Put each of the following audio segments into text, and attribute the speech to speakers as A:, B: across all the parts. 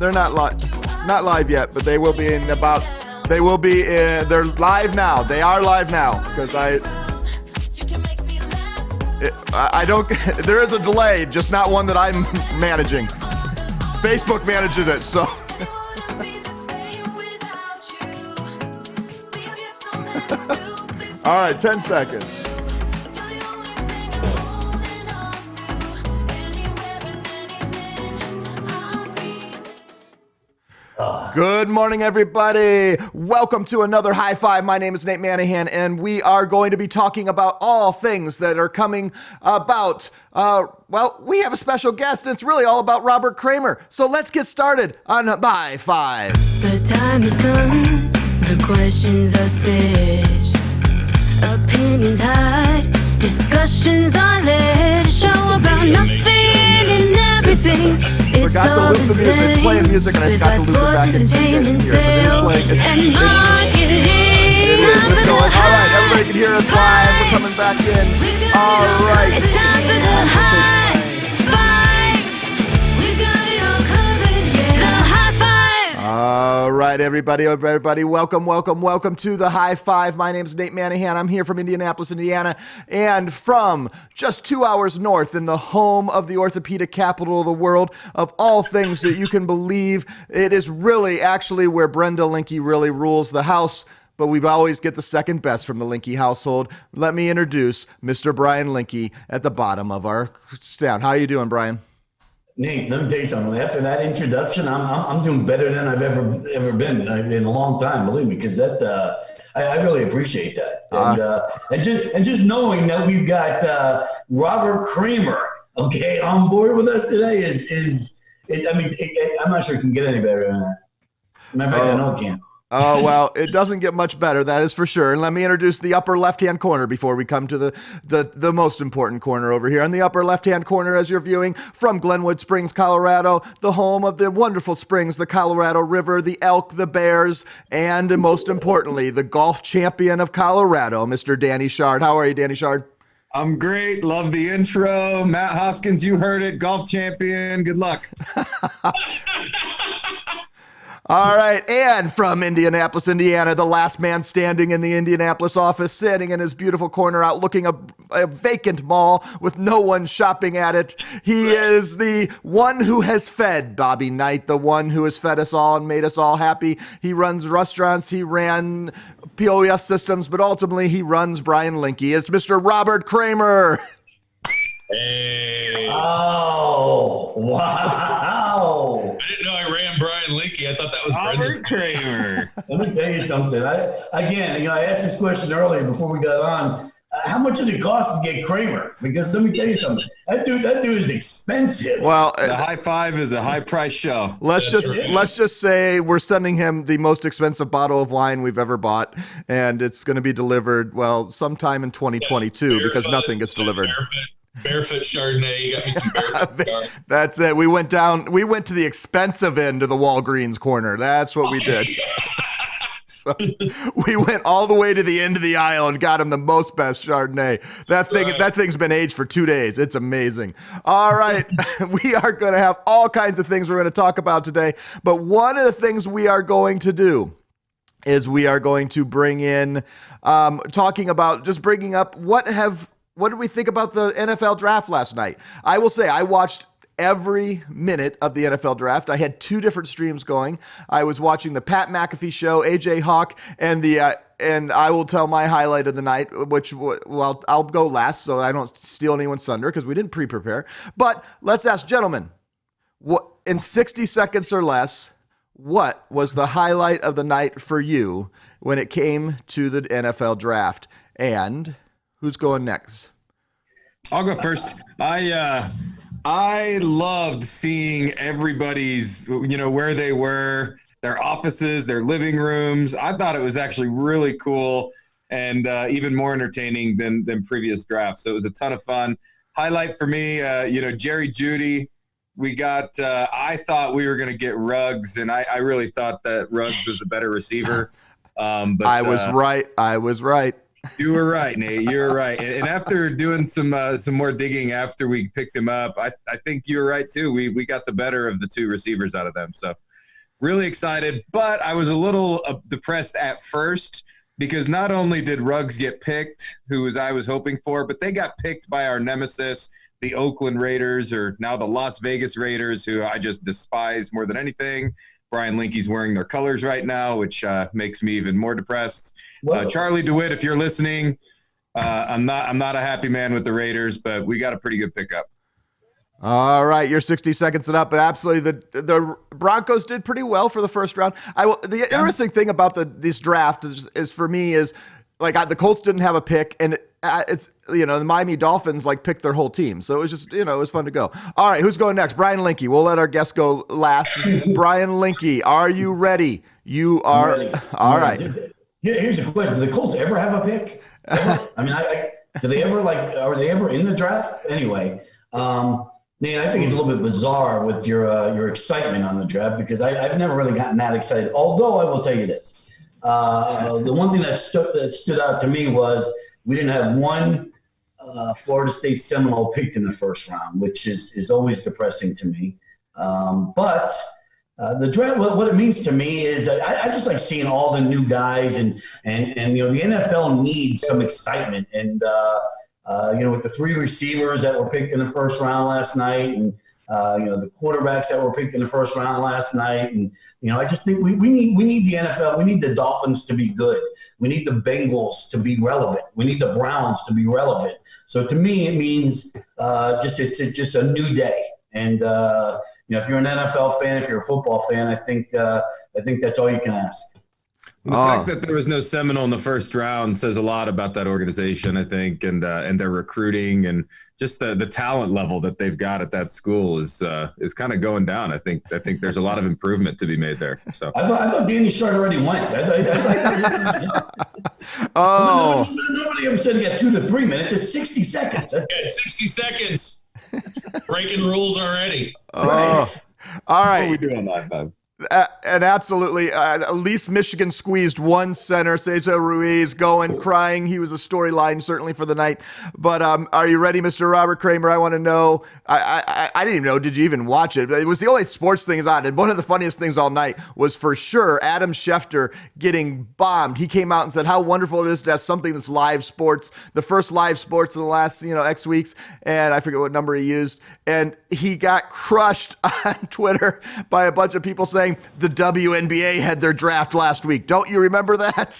A: They're not live yet, but they will be in about. They will be. They're live now. They are live now because I don't. There is a delay, just not one that I'm managing. Facebook manages it, so. All right, 10 seconds. Good morning, everybody. Welcome to another High Five. My name is Nate Manahan, and we are going to be talking about all things that are coming about. Well, we have a special guest, and it's really all about Robert Kramer. So let's get started on High Five.
B: The time has come, the questions are said, opinions hide, discussions are led, show about nothing and everything. It's all the same.
A: It's playing music, and I got to loop it back into
B: entertainment, sales, and marketing.
A: All right, everybody can hear us live. We're coming back in. All right.
B: It's time for the high five. We've got it all covered, yeah. The high five.
A: All right, everybody, welcome to the High Five. My name is Nate Manahan. I'm here from Indianapolis, Indiana, and from just 2 hours north in the home of the orthopedic capital of the world, of all things that you can believe. It is really actually where Brenda Linky really rules the house, but we always get the second best from the Linky household. Let me introduce Mr. Brian Linky at the bottom of our stand. How are you doing, Brian?
C: Nate, let me tell you something. After that introduction, I'm doing better than I've ever been in a long time. Believe me, because that I really appreciate that. And just knowing that we've got Robert Kramer, okay, on board with us today is I'm not sure it can get any better than that. Matter of fact, I know it can't.
A: Oh, well, it doesn't get much better, that is for sure. And let me introduce the upper left-hand corner before we come to the most important corner over here. On the upper left-hand corner, as you're viewing, from Glenwood Springs, Colorado, the home of the wonderful springs, the Colorado River, the elk, the bears, and most importantly, the golf champion of Colorado, Mr. Danny Shard. How are you, Danny Shard?
D: I'm great. Love the intro. Matt Hoskins, you heard it. Golf champion. Good luck.
A: All right, and from Indianapolis, Indiana, the last man standing in the Indianapolis office, sitting in his beautiful corner outlooking a vacant mall with no one shopping at it. He is the one who has fed Bobby Knight, the one who has fed us all and made us all happy. He runs restaurants, he ran POS systems, but ultimately he runs Brian Linky. It's Mr. Robert Kramer.
E: Hey.
C: Oh, wow.
E: I didn't know I ran Brian Linky. I thought that was
D: Robert Kramer.
C: Let me tell you something. I asked this question earlier before we got on. How much did it cost to get Kramer? Because let me tell you something. That dude is expensive.
A: Well,
D: the High Five is a high price show.
A: Let's just say we're sending him the most expensive bottle of wine we've ever bought, and it's going to be delivered sometime in 2022 because nothing gets delivered.
E: Barefoot Chardonnay. You got me some barefoot Chardonnay.
A: That's it. We went to the expensive end of the Walgreens corner. That's what we did. So we went all the way to the end of the aisle and got him the most best Chardonnay. That thing's been aged for 2 days. It's amazing. All right. We are going to have all kinds of things we're going to talk about today. But one of the things we are going to do is we are going to bring in bringing up what did we think about the NFL draft last night? I will say I watched every minute of the NFL draft. I had 2 different streams going. I was watching the Pat McAfee show, AJ Hawk, and I will tell my highlight of the night, I'll go last so I don't steal anyone's thunder because we didn't pre-prepare. But let's ask, gentlemen, what in 60 seconds or less, what was the highlight of the night for you when it came to the NFL draft? And who's going next?
D: I'll go first. I loved seeing everybody's, where they were, their offices, their living rooms. I thought it was actually really cool and even more entertaining than previous drafts. So it was a ton of fun. Highlight for me, Jerry Jeudy. We got. I thought we were going to get Ruggs, and I really thought that Ruggs was a better receiver. But
A: I was right.
D: You were right, Nate. You were right. And after doing some more digging after we picked him up, I think you were right too. We got the better of the 2 receivers out of them. So really excited, but I was a little depressed at first because not only did Ruggs get picked, I was hoping for, but they got picked by our nemesis, the Oakland Raiders, or now the Las Vegas Raiders, who I just despise more than anything. Brian Linky's wearing their colors right now, which makes me even more depressed. Charlie DeWitt, if you're listening, I'm not a happy man with the Raiders, but we got a pretty good pickup.
A: All right, you're 60 seconds and up, but absolutely the Broncos did pretty well for the first round. The interesting thing about this draft is for me is like the Colts didn't have a pick, and it's the Miami Dolphins picked their whole team, so it was just it was fun to go. All right, who's going next? Brian Linky. We'll let our guest go last. Brian Linky, are you ready? You are. Ready. All right.
C: Here's a question: do the Colts ever have a pick? Ever? I mean, do they ever are they ever in the draft? Anyway, man, I think it's a little bit bizarre with your excitement on the draft because I've never really gotten that excited. Although I will tell you this, the one thing that stood out to me was we didn't have one Florida State Seminole picked in the first round, which is always depressing to me. But the draft, what it means to me is I just like seeing all the new guys and the NFL needs some excitement and. With the 3 receivers that were picked in the first round last night and, the quarterbacks that were picked in the first round last night. And, I just think we need the NFL. We need the Dolphins to be good. We need the Bengals to be relevant. We need the Browns to be relevant. So to me, it means it's just a new day. And, if you're an NFL fan, if you're a football fan, I think that's all you can ask.
D: The fact that there was no Seminole in the first round says a lot about that organization, I think, and their recruiting and just the talent level that they've got at that school is kind of going down. I think there's a lot of improvement to be made there. So
C: I thought Danny Sharp already went. Nobody ever said he got 2 to 3 minutes. It's 60 seconds.
E: Yeah, 60 seconds. Breaking rules already.
A: Right. All right.
D: What are we doing live, Bob?
A: And absolutely, at least Michigan squeezed one center, Cesar Ruiz, crying. He was a storyline certainly for the night. But are you ready, Mr. Robert Kramer? I want to know. I didn't even know. Did you even watch it? It was the only sports thing on. And one of the funniest things all night was for sure Adam Schefter getting bombed. He came out and said how wonderful it is to have something that's live sports, the first live sports in the last X weeks. And I forget what number he used. And he got crushed on Twitter by a bunch of people saying the WNBA had their draft last week. Don't you remember that?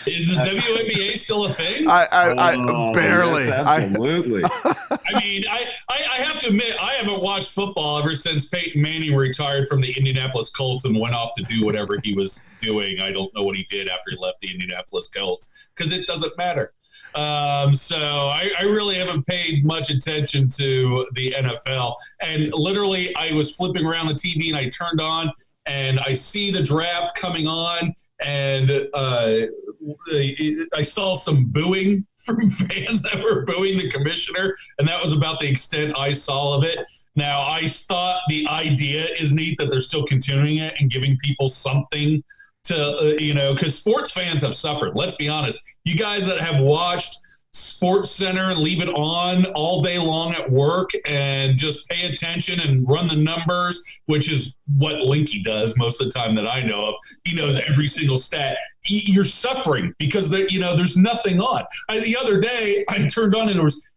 E: Is the WNBA still a thing?
A: I barely.
D: Yes, absolutely.
E: I mean, I have to admit, I haven't watched football ever since Peyton Manning retired from the Indianapolis Colts and went off to do whatever he was doing. I don't know what he did after he left the Indianapolis Colts because it doesn't matter. So I really haven't paid much attention to the NFL. And literally, I was flipping around the TV and I turned on and I see the draft coming on and I saw some booing from fans that were booing the commissioner, and that was about the extent I saw of it. Now, I thought the idea is neat that they're still continuing it and giving people something to, because sports fans have suffered. Let's be honest. You guys that have watched Sports Center and leave it on all day long at work and just pay attention and run the numbers, which is what Linky does most of the time that I know of. He knows every single stat. You're suffering because there's nothing on. The other day I turned on and there was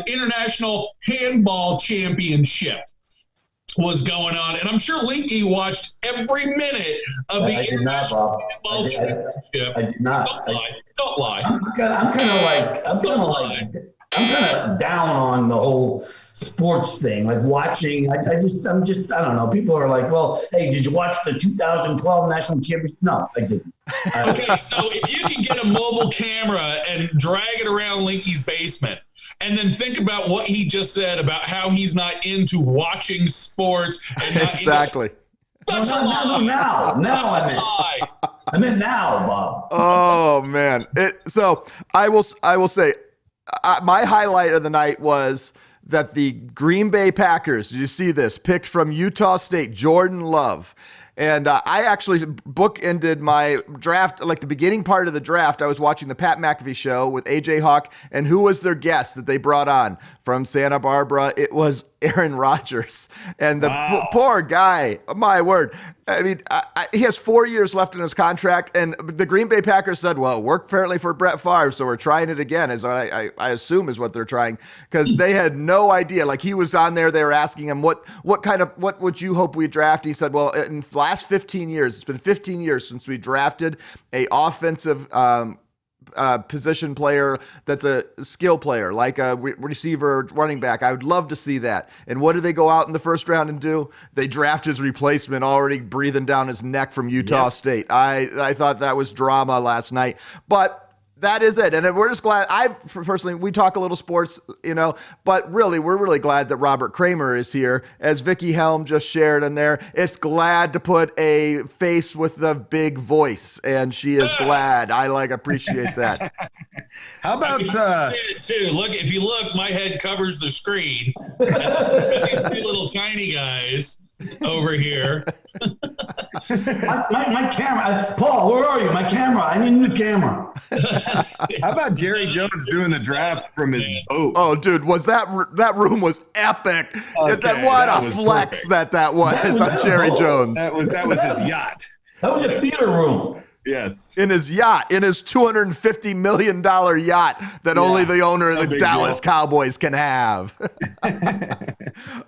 E: International Handball Championship was going on, and I'm sure Linky watched every minute of the International Handball Championship.
C: I did not.
E: Don't lie.
C: I'm kind of down on the whole sports thing, like watching. I don't know. People are like, well, hey, did you watch the 2012 National Championship? No, I didn't.
E: Okay, so if you can get a mobile camera and drag it around Linky's basement, and then think about what he just said about how he's not into watching sports and not
A: exactly.
E: That's a lie.
C: Now I meant now, Bob.
A: Oh man! So I will say, my highlight of the night was that the Green Bay Packers. Did you see this? Picked from Utah State, Jordan Love. And I actually bookended my draft, like the beginning part of the draft. I was watching the Pat McAfee show with AJ Hawk, and who was their guest that they brought on from Santa Barbara. It was Aaron Rodgers. And the poor guy, my word. I mean, he has 4 years left in his contract, and the Green Bay Packers said, well, it worked apparently for Brett Favre, so we're trying it again, as I assume is what they're trying, because they had no idea. Like, he was on there, they were asking him, what would you hope we draft? He said, well, in the last 15 years, it's been 15 years since we drafted a offensive position player that's a skill player, like a receiver, running back. I would love to see that. And what did they go out in the first round and do? They draft his replacement, already breathing down his neck, from Utah State. I thought that was drama last night, but that is it. And we're just glad. Personally, we talk a little sports, but really, we're really glad that Robert Kramer is here. As Vicky Helm just shared in there, it's glad to put a face with the big voice, and she is glad. I appreciate that.
D: How about
E: too? Look, if you look, my head covers the screen. These two little tiny guys over here.
C: my camera, Paul, where are you? My camera. I need a new camera.
D: How about Jerry Jones doing the draft from his boat?
A: Oh, dude, was that room was epic?
D: Okay,
A: what a flex perfect. that was on Jerry Jones.
D: That was his yacht.
C: That was a theater room.
D: Yes.
A: In his yacht, in his $250 million yacht that only the owner of the Dallas Cowboys can have.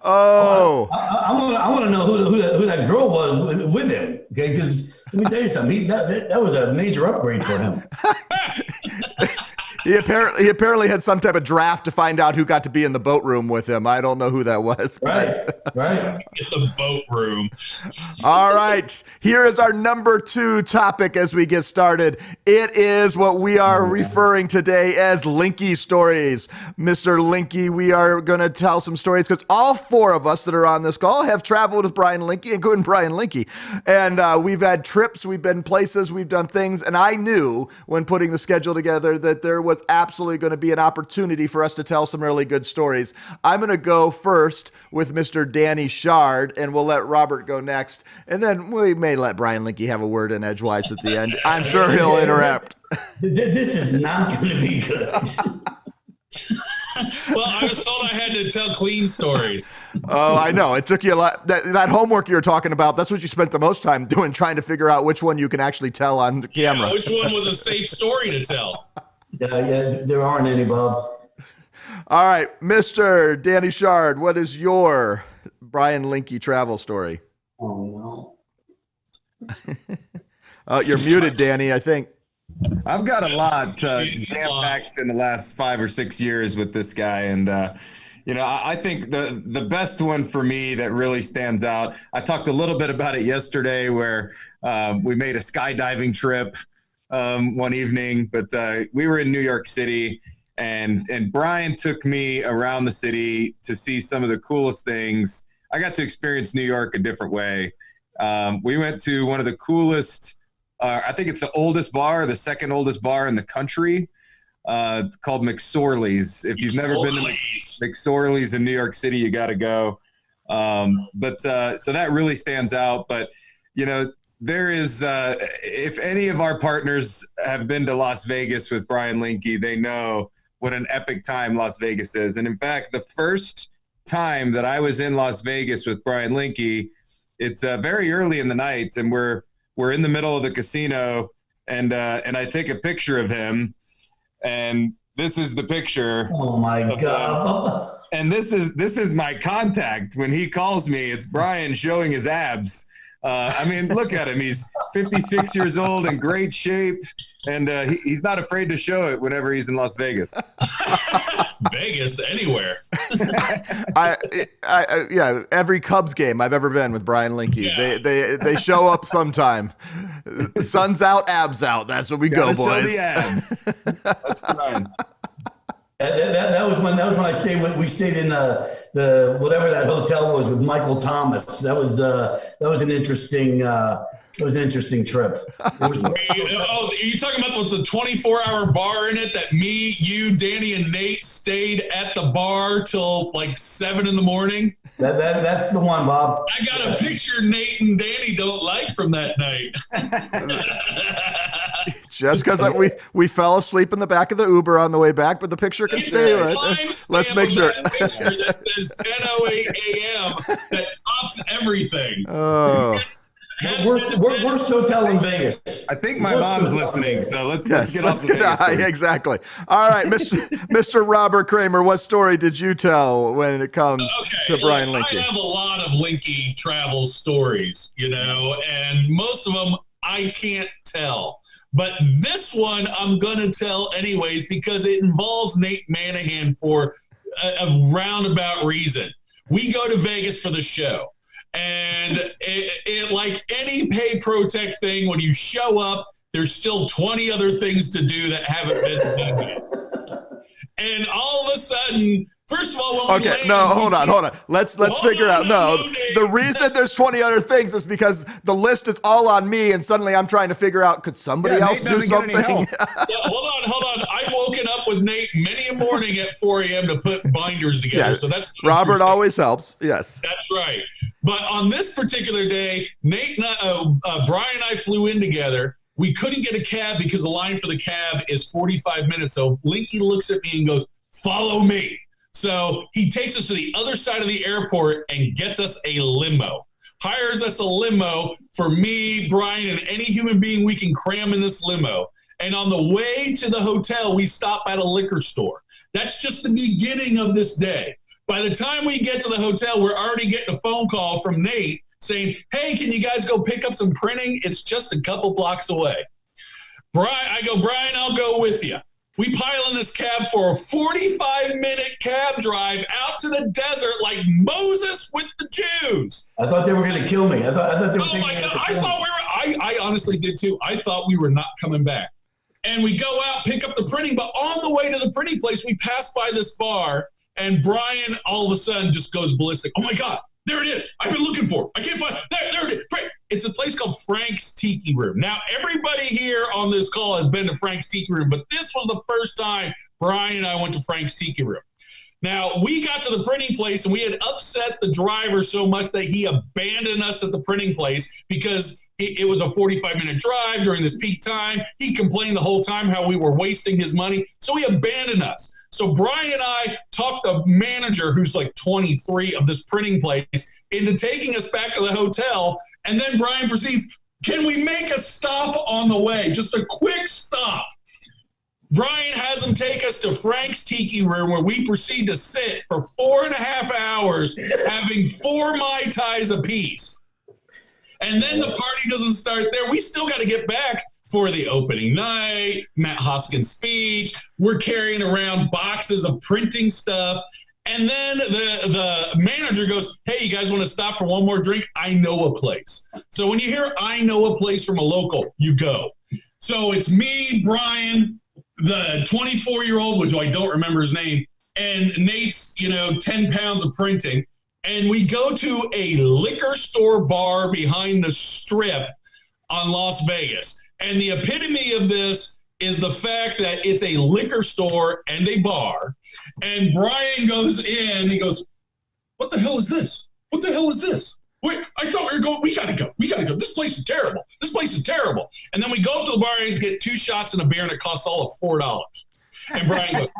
C: I want to know who that girl was with him. Okay, because let me tell you something. That was a major upgrade for him.
A: He apparently had some type of draft to find out who got to be in the boat room with him. I don't know who that was.
C: Right.
E: Get the boat room.
A: All right. Here is our number 2 topic as we get started. It is what we are referring today as Linky stories. Mr. Linky, we are going to tell some stories because all 4 of us that are on this call have traveled with Brian Linky, including Brian Linky. And we've had trips, we've been places, we've done things. And I knew when putting the schedule together that there was absolutely going to be an opportunity for us to tell some really good stories. I'm going to go first with Mr. Danny Shard, and we'll let Robert go next. And then we may let Brian Linky have a word in edgewise at the end. I'm sure he'll interrupt.
C: This is not going to be good.
E: Well, I was told I had to tell clean stories.
A: Oh, I know. It took you a lot. That homework you were talking about, that's what you spent the most time doing, trying to figure out which one you can actually tell on camera.
E: Yeah, which one was a safe story to tell?
C: Yeah, there aren't any, Bob.
A: All right, Mr. Danny Shard, what is your Brian Linky travel story?
C: Oh,
A: no. You're muted, Danny, I think.
D: I've got a lot jam-packed in the last 5 or 6 years with this guy. And, I think the best one for me that really stands out, I talked a little bit about it yesterday where we made a skydiving trip one evening, but we were in New York City, and Brian took me around the city to see some of the coolest things. I got to experience New York a different way. We went to one of the coolest, I think it's the oldest bar, the second oldest bar in the country, called McSorley's. If you've never been to McSorley's in New York City, you got to go. So that really stands out. But, there is, if any of our partners have been to Las Vegas with Brian Linky, they know what an epic time Las Vegas is. And in fact, the first time that I was in Las Vegas with Brian Linky, it's very early in the night, and we're in the middle of the casino, and I take a picture of him, and this is the picture.
C: Oh my God.
D: And this is my contact. When he calls me, it's Brian showing his abs. Look at him. He's 56 years old, in great shape, and he's not afraid to show it whenever he's in Las Vegas.
E: Vegas, anywhere.
A: Every Cubs game I've ever been with Brian Linky, they show up sometime. Sun's out, abs out. That's what we go, boys.
D: Show the abs. That's Brian.
C: That was when I stayed. We stayed in the whatever that hotel was with Michael Thomas. That was an interesting. It was an interesting trip.
E: Are you talking about the 24-hour bar in it that me, you, Danny, and Nate stayed at the bar till like 7 a.m?
C: That's the one, Bob.
E: I got a picture Nate and Danny don't like from that night.
A: Just because we fell asleep in the back of the Uber on the way back, but the picture can stay. Right? Let's make sure.
E: That picture that says 10:08 a.m. that tops everything.
A: Oh.
C: Worst hotel in Vegas.
D: I think my mom's listening, so let's get off the Vegas story.
A: Exactly. All right, Mr. Robert Kramer, what story did you tell when it comes to Brian Linky?
E: I have a lot of Linky travel stories, and most of them I can't tell. But this one I'm going to tell anyways because it involves Nate Manahan for a roundabout reason. We go to Vegas for the show. And it like any pay pro tech thing, when you show up, there's still 20 other things to do that haven't been done yet. And all of a sudden, first of all, when we land,
A: hold on. Let's figure out. The reason there's 20 other things is because the list is all on me, and suddenly I'm trying to figure out, could somebody else do something?
E: Hold on. I've woken up with Nate many a morning at 4 a.m. to put binders together. So that's
A: Robert always helps. Yes,
E: that's right. But on this particular day, Nate and Brian and I flew in together. We couldn't get a cab because the line for the cab is 45 minutes. So Linky looks at me and goes, "Follow me." So he takes us to the other side of the airport and gets us a limo. Hires us a limo for me, Brian, and any human being we can cram in this limo. And on the way to the hotel, we stop at a liquor store. That's just the beginning of this day. By the time we get to the hotel, we're already getting a phone call from Nate saying, "Hey, can you guys go pick up some printing? It's just a couple blocks away." Brian, I'll go with you. We pile in this cab for a 45-minute cab drive out to the desert like Moses with the Jews.
C: I thought they were going to kill me. I thought they were.
E: Oh my God! I honestly did too. I thought we were not coming back. And we go out, pick up the printing, but on the way to the printing place, we pass by this bar, and Brian all of a sudden just goes ballistic. "Oh my God! There it is. I've been looking for it. I can't find it. There it is. It's a place called Frank's Tiki Room." Now, everybody here on this call has been to Frank's Tiki Room, but this was the first time Brian and I went to Frank's Tiki Room. Now, we got to the printing place, and we had upset the driver so much that he abandoned us at the printing place because it was a 45-minute drive during this peak time. He complained the whole time how we were wasting his money, so he abandoned us. So Brian and I talked the manager, who's like 23 of this printing place, into taking us back to the hotel. And then Brian proceeds, "Can we make a stop on the way? Just a quick stop." Brian has him take us to Frank's Tiki Room, where we proceed to sit for 4.5 hours, having 4 Mai Tais apiece. And then the party doesn't start there. We still got to get back for the opening night, Matt Hoskins' speech. We're carrying around boxes of printing stuff. And then the manager goes, "Hey, you guys want to stop for one more drink? I know a place." So when you hear "I know a place" from a local, you go. So it's me, Brian, the 24-year-old, which I don't remember his name, and Nate's, 10 pounds of printing. And we go to a liquor store bar behind the Strip on Las Vegas. And the epitome of this is the fact that it's a liquor store and a bar. And Brian goes in, he goes, "What the hell is this? What the hell is this? Wait, I thought we were going, we gotta go. This place is terrible. And then we go up to the bar and get 2 shots and a beer, and it costs all of $4. And Brian goes,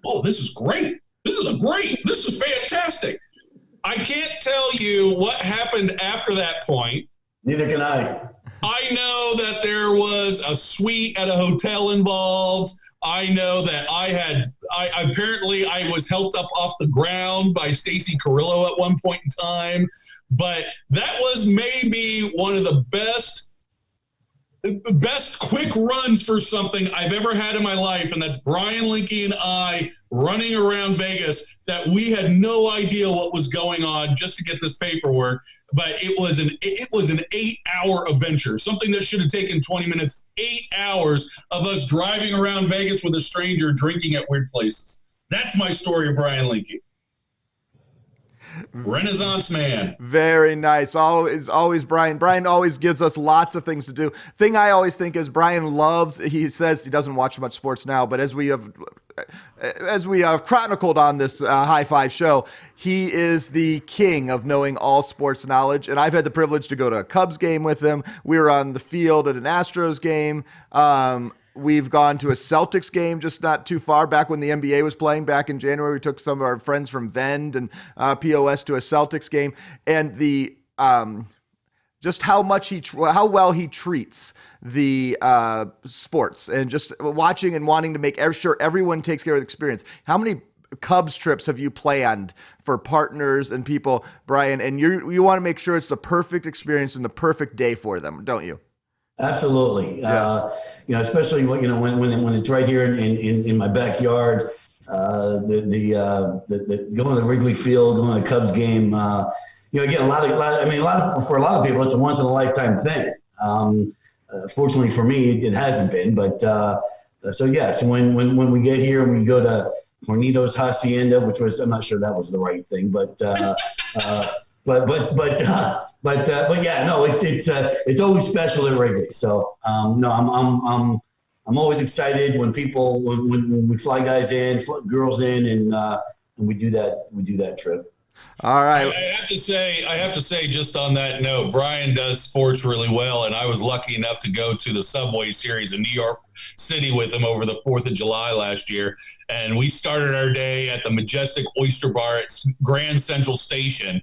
E: "Oh, this is great. This is fantastic." I can't tell you what happened after that point.
C: Neither can I.
E: I know that there was a suite at a hotel involved. I know that I apparently was helped up off the ground by Stacy Carrillo at one point in time. But that was maybe one of the best quick runs for something I've ever had in my life, and that's Brian Linky and I running around Vegas that we had no idea what was going on just to get this paperwork. But it was an 8-hour adventure, something that should have taken 20 minutes, 8 hours of us driving around Vegas with a stranger drinking at weird places. That's my story of Brian Linky. Renaissance man.
A: Very nice. Always Brian. Brian always gives us lots of things to do. Thing I always think is Brian loves, he says he doesn't watch much sports now, but as we have chronicled on this High Five show, he is the king of knowing all sports knowledge. And I've had the privilege to go to a Cubs game with him. We were on the field at an Astros game. We've gone to a Celtics game just not too far back when the NBA was playing back in January. We took some of our friends from Vend and POS to a Celtics game, and the just how well he treats the sports, and just watching and wanting to make sure everyone takes care of the experience. How many Cubs trips have you planned for partners and people, Brian? And you want to make sure it's the perfect experience and the perfect day for them, don't you?
C: Absolutely.
A: Yeah.
C: Especially when it's right here in my backyard, the going to Wrigley Field, going to a Cubs game, again, for a lot of people, it's a once in a lifetime thing. Fortunately for me, it hasn't been, but so yes, when we get here and we go to Hornitos Hacienda, which was, I'm not sure that was the right thing, but yeah, no, it's always special at Wrigley. So no, I'm always excited when we fly guys in, girls in, and we do that trip.
A: All right.
E: I have to say, just on that note, Brian does sports really well, and I was lucky enough to go to the Subway Series in New York City with him over the 4th of July last year, and we started our day at the Majestic Oyster Bar at Grand Central Station,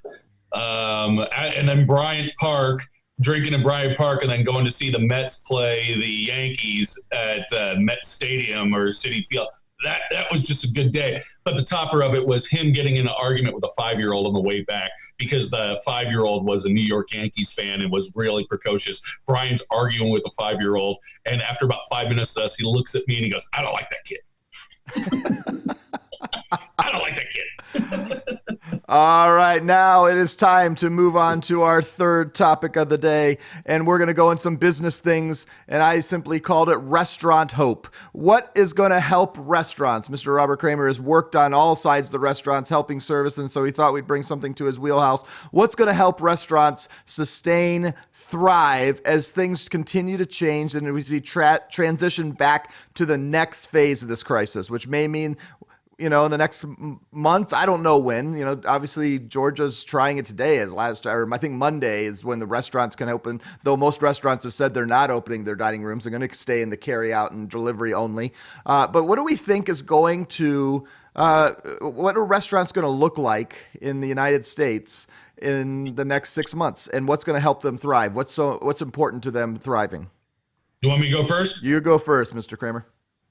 E: and then Bryant Park, drinking in Bryant Park, and then going to see the Mets play the Yankees at Met Stadium or Citi Field. That was just a good day. But the topper of it was him getting in an argument with a 5-year-old on the way back, because the 5-year-old was a New York Yankees fan and was really precocious. Brian's arguing with a 5-year-old, and after about 5 minutes of us, he looks at me and he goes, "I don't like that kid." I don't like that kid.
A: All right, now it is time to move on to our third topic of the day, and we're going to go in some business things, and I simply called it Restaurant Hope. What is going to help restaurants? Mr. Robert Kramer has worked on all sides of the restaurants, helping service, and so he thought we'd bring something to his wheelhouse. What's going to help restaurants sustain, thrive as things continue to change and we transition back to the next phase of this crisis, which may mean in the next months, I don't know when. Obviously Georgia's trying it today, I think Monday is when the restaurants can open, though most restaurants have said they're not opening their dining rooms. They're going to stay in the carry out and delivery only. But what do we think is going to, what are restaurants going to look like in the United States in the next 6 months, and what's going to help them thrive? What's important to them thriving?
E: You want me to go first?
A: You go first, Mr. Kramer.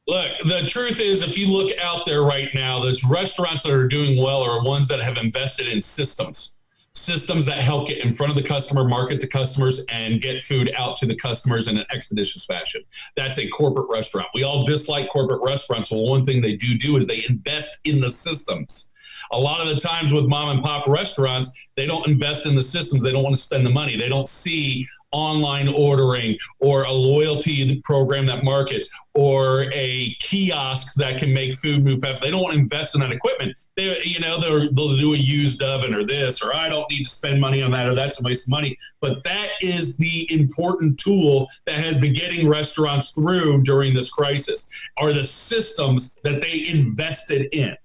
E: Look, the truth is, if you look out there right now, those restaurants that are doing well are ones that have invested in systems that help get in front of the customer, market to customers, and get food out to the customers in an expeditious fashion. That's a corporate restaurant. We all dislike corporate restaurants. Well, one thing they do is they invest in the systems. A lot of the times with mom and pop restaurants, they don't invest in the systems. They don't want to spend the money. They don't see online ordering or a loyalty program that markets or a kiosk that can make food move fast. They don't want to invest in that equipment. They'll do a used oven or this, or I don't need to spend money on that, or that's a waste of money. But that is the important tool that has been getting restaurants through during this crisis, are the systems that they invested in.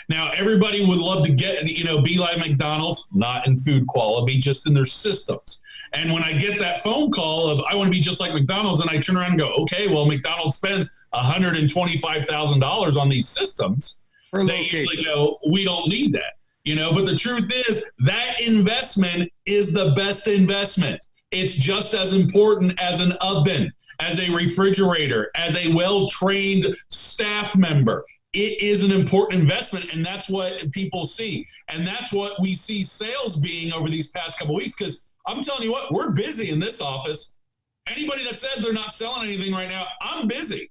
E: Now, everybody would love to be like McDonald's, not in food quality, just in their systems. And when I get that phone call of, I want to be just like McDonald's, and I turn around and go, okay, well, McDonald's spends $125,000 on these systems. They usually go, we don't need that. But the truth is that investment is the best investment. It's just as important as an oven, as a refrigerator, as a well-trained staff member. It is an important investment, and that's what people see. And that's what we see sales being over these past couple of weeks, because I'm telling you what, we're busy in this office. Anybody that says they're not selling anything right now, I'm busy.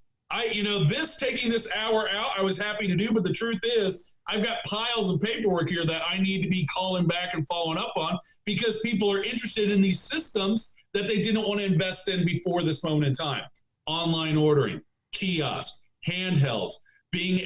E: Taking this hour out, I was happy to do, but the truth is I've got piles of paperwork here that I need to be calling back and following up on, because people are interested in these systems that they didn't want to invest in before this moment in time. Online ordering, kiosks, handhelds, being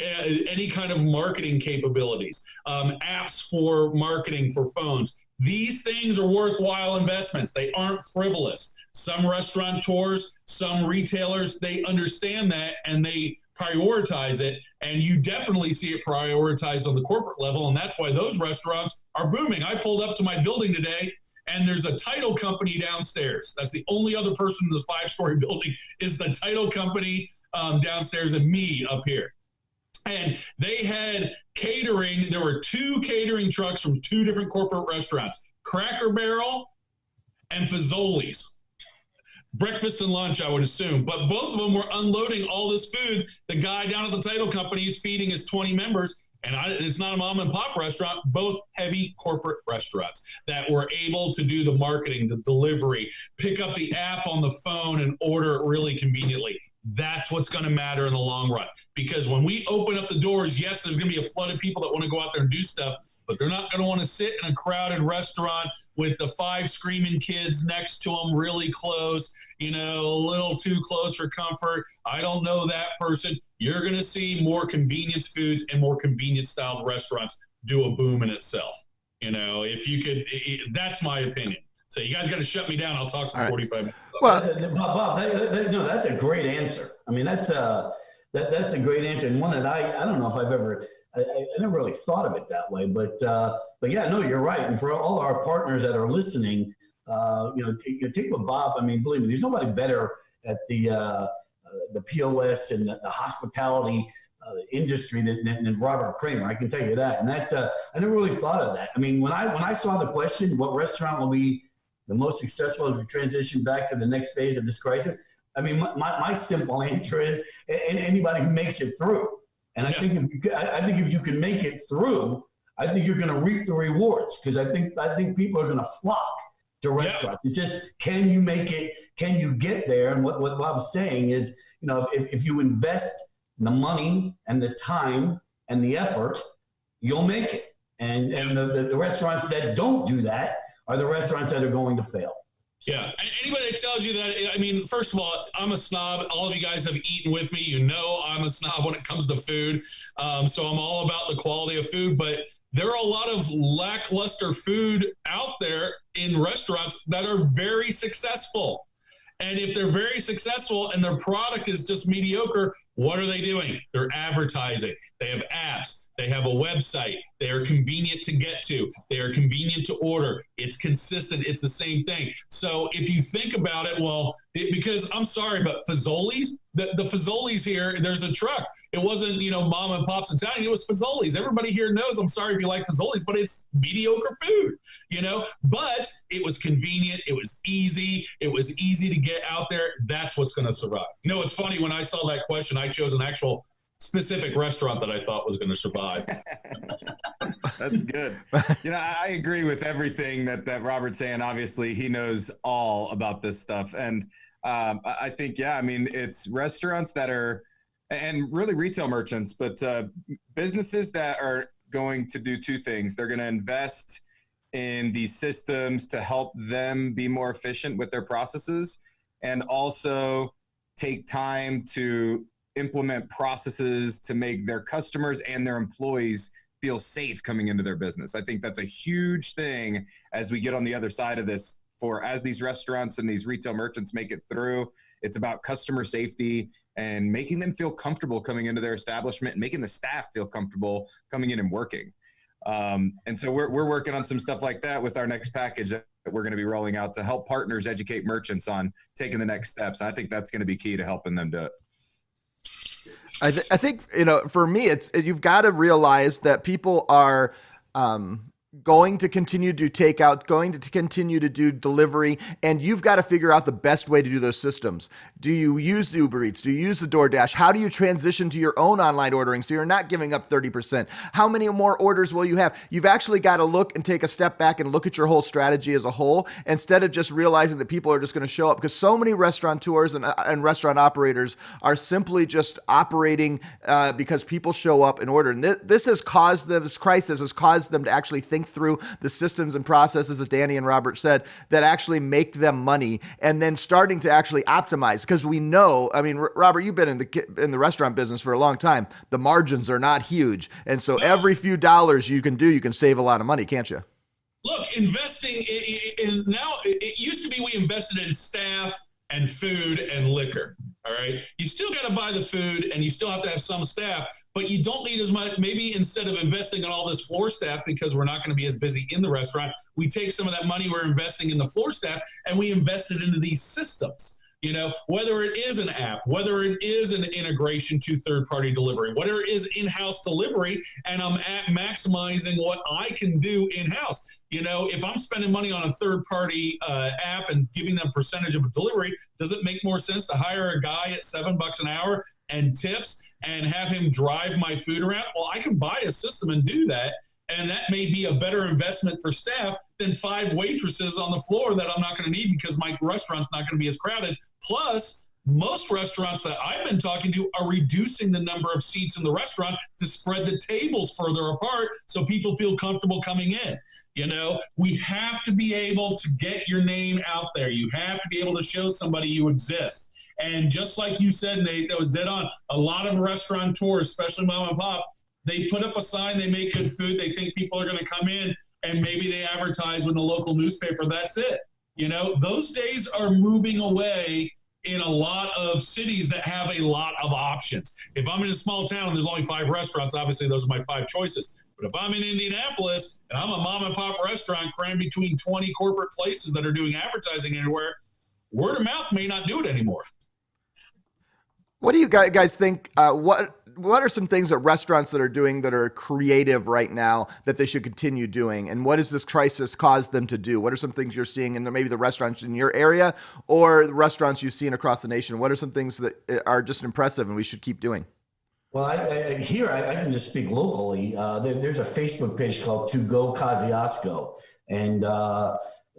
E: any kind of marketing capabilities, apps for marketing for phones. These things are worthwhile investments. They aren't frivolous. Some restaurateurs, some retailers, they understand that and they prioritize it. And you definitely see it prioritized on the corporate level. And that's why those restaurants are booming. I pulled up to my building today and there's a title company downstairs. That's the only other person in this 5-story building is the title company downstairs and me up here. And they had catering. There were 2 catering trucks from 2 different corporate restaurants, Cracker Barrel and Fazoli's. Breakfast and lunch, I would assume. But both of them were unloading all this food. The guy down at the title company is feeding his 20 members. And it's not a mom and pop restaurant, both heavy corporate restaurants that were able to do the marketing, the delivery, pick up the app on the phone and order it really conveniently. That's what's going to matter in the long run. Because when we open up the doors, yes, there's going to be a flood of people that want to go out there and do stuff, but they're not going to want to sit in a crowded restaurant with the 5 screaming kids next to them really close, a little too close for comfort. I don't know that person. You're going to see more convenience foods and more convenient styled restaurants do a boom in itself. If you could, that's my opinion. So you guys got to shut me down. I'll talk for 45 minutes.
C: Well, Bob, that's a great answer. I mean, that's a great answer, and one that I don't know if I've ever, I never really thought of it that way. But yeah, no, you're right. And for all our partners that are listening, take what Bob. I mean, believe me, there's nobody better at the POS and the hospitality industry than Robert Kramer. I can tell you that. And that I never really thought of that. I mean, when I saw the question, what restaurant will be the most successful as we transition back to the next phase of this crisis? I mean, my simple answer is anybody who makes it through. And I think if you can make it through, I think you're going to reap the rewards, because I think people are going to flock to restaurants. It's just, can you make it? Can you get there? And what Bob's saying is, if you invest the money and the time and the effort, you'll make it. And the restaurants that don't do that are the restaurants that are going to fail.
E: Yeah. Anybody that tells you that, I mean, first of all, I'm a snob. All of you guys have eaten with me. I'm a snob when it comes to food. So I'm all about the quality of food. But there are a lot of lackluster food out there in restaurants that are very successful. And if they're very successful and their product is just mediocre, what are they doing? They're advertising. They have apps. They have a website. They are convenient to get to. They are convenient to order. It's consistent. It's the same thing. So if you think about it, because I'm sorry, but Fazoli's, the Fazoli's here, there's a truck. It wasn't, Mom and Pop's Italian. It was Fazoli's. Everybody here knows, I'm sorry if you like Fazoli's, but it's mediocre food, But it was convenient. It was easy. It was easy to get out there. That's what's going to survive. It's funny, when I saw that question, I chose an actual specific restaurant that I thought was going to survive.
D: That's good. I agree with everything that Robert's saying. Obviously, he knows all about this stuff. And I think, it's restaurants that are, and really retail merchants, but businesses that are going to do 2 things. They're going to invest in these systems to help them be more efficient with their processes, and also take time to implement processes to make their customers and their employees feel safe coming into their business. I think that's a huge thing as we get on the other side of this. As these restaurants and these retail merchants make it through, it's about customer safety and making them feel comfortable coming into their establishment and making the staff feel comfortable coming in and working. And so we're working on some stuff like that with our next package that we're going to be rolling out to help partners educate merchants on taking the next steps. And I think that's going to be key to helping them do it.
A: I think, for me, you've got to realize that people are going to continue to do takeout, going to continue to do delivery, and you've got to figure out the best way to do those systems. Do you use the Uber Eats? Do you use the DoorDash? How do you transition to your own online ordering so you're not giving up 30%? How many more orders will you have? You've actually got to look and take a step back and look at your whole strategy as a whole, instead of just realizing that people are just going to show up, because so many restaurateurs and restaurant operators are simply just operating because people show up and order. And this crisis has caused them to actually think think through the systems and processes, as Danny and Robert said, that actually make them money, and then starting to actually optimize. Because we know, I mean, Robert, you've been in the restaurant business for a long time. The margins are not huge. And so every few dollars you can do, you can save a lot of money, can't you?
E: Look, investing in now, it used to be we invested in staff and food and liquor. All right. You still got to buy the food and you still have to have some staff, but you don't need as much. Maybe instead of investing in all this floor staff, because we're not going to be as busy in the restaurant, we take some of that money we're investing in the floor staff and we invest it into these systems. You know, whether it is an app, whether it is an integration to third-party delivery, whether it is in-house delivery, and I'm maximizing what I can do in-house. You know, if I'm spending money on a third-party app and giving them percentage of a delivery, does it make more sense to hire a guy at $7 an hour and tips and have him drive my food around? Well, I can buy a system and do that. And that may be a better investment for staff than 5 waitresses on the floor that I'm not going to need because my restaurant's not going to be as crowded. Plus, most restaurants that I've been talking to are reducing the number of seats in the restaurant to spread the tables further apart so people feel comfortable coming in. You know, we have to be able to get your name out there. You have to be able to show somebody you exist. And just like you said, Nate, that was dead on. A lot of restaurateurs, especially mom and pop, they put up a sign, they make good food, they think people are going to come in, and maybe they advertise with the local newspaper. That's it. You know, those days are moving away in a lot of cities that have a lot of options. If I'm in a small town and there's only 5 restaurants, obviously those are my 5 choices. But if I'm in Indianapolis and I'm a mom and pop restaurant crammed between 20 corporate places that are doing advertising anywhere, word of mouth may not do it anymore.
A: What do you guys think? What are some things that restaurants that are doing that are creative right now that they should continue doing? And what has this crisis caused them to do? What are some things you're seeing in maybe the restaurants in your area or the restaurants you've seen across the nation? What are some things that are just impressive and we should keep doing?
C: Well, I can just speak locally. There's a Facebook page called To Go Kosciuszko, and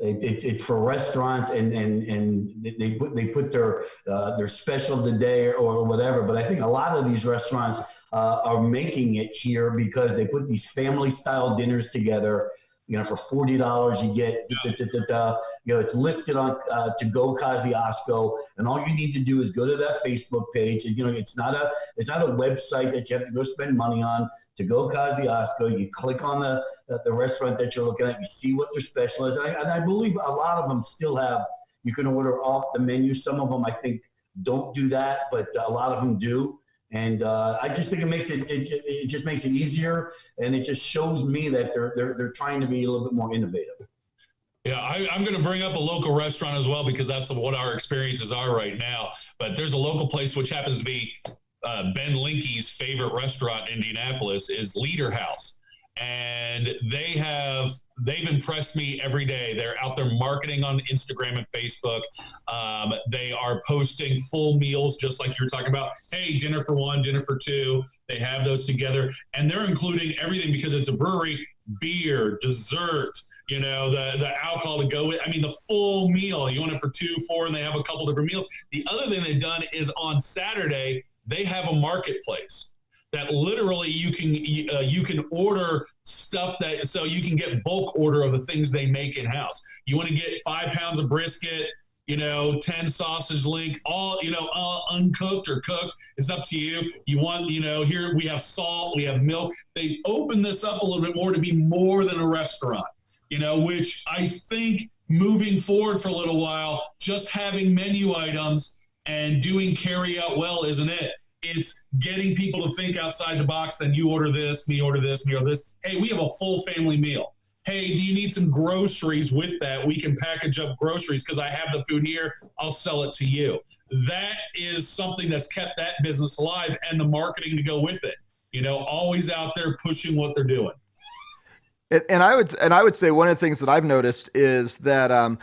C: it's for restaurants, and they put their special of the day or whatever. But I think a lot of these restaurants are making it here because they put these family style dinners together. You know, for $40 you get you know, it's listed on To Go Kosciuszko, and all you need to do is go to that Facebook page. And you know, it's not a website that you have to go spend money on. To Go Kosciuszko, you click on the restaurant that you're looking at, you see what their special is, and I believe a lot of them still have, you can order off the menu. Some of them I think don't do that, but a lot of them do. And I just think it just makes it easier, and it just shows me that they're trying to be a little bit more innovative.
E: Yeah, I'm going to bring up a local restaurant as well because that's what our experiences are right now. But there's a local place which happens to be Ben Linky's favorite restaurant in Indianapolis is Leader House. And they've impressed me every day. They're out there marketing on Instagram and Facebook. They are posting full meals, just like you were talking about. Hey, dinner for 1, dinner for 2. They have those together, and they're including everything because it's a brewery: beer, dessert, you know, the alcohol to go with. I mean, the full meal. You want it for 2, 4, and they have a couple different meals. The other thing they've done is on Saturday they have a marketplace that literally you can order stuff that, so you can get bulk order of the things they make in house. You want to get 5 pounds of brisket, you know, 10 sausage link, all uncooked or cooked. It's up to you. You want, you know, here we have salt, we have milk. They open this up a little bit more to be more than a restaurant, you know, which I think moving forward for a little while, just having menu items and doing carry out well isn't it. It's getting people to think outside the box. Then you order this, me order this, me order this. Hey, we have a full family meal. Hey, do you need some groceries with that? We can package up groceries because I have the food here. I'll sell it to you. That is something that's kept that business alive, and the marketing to go with it. You know, always out there pushing what they're doing.
A: And I would say one of the things that I've noticed is that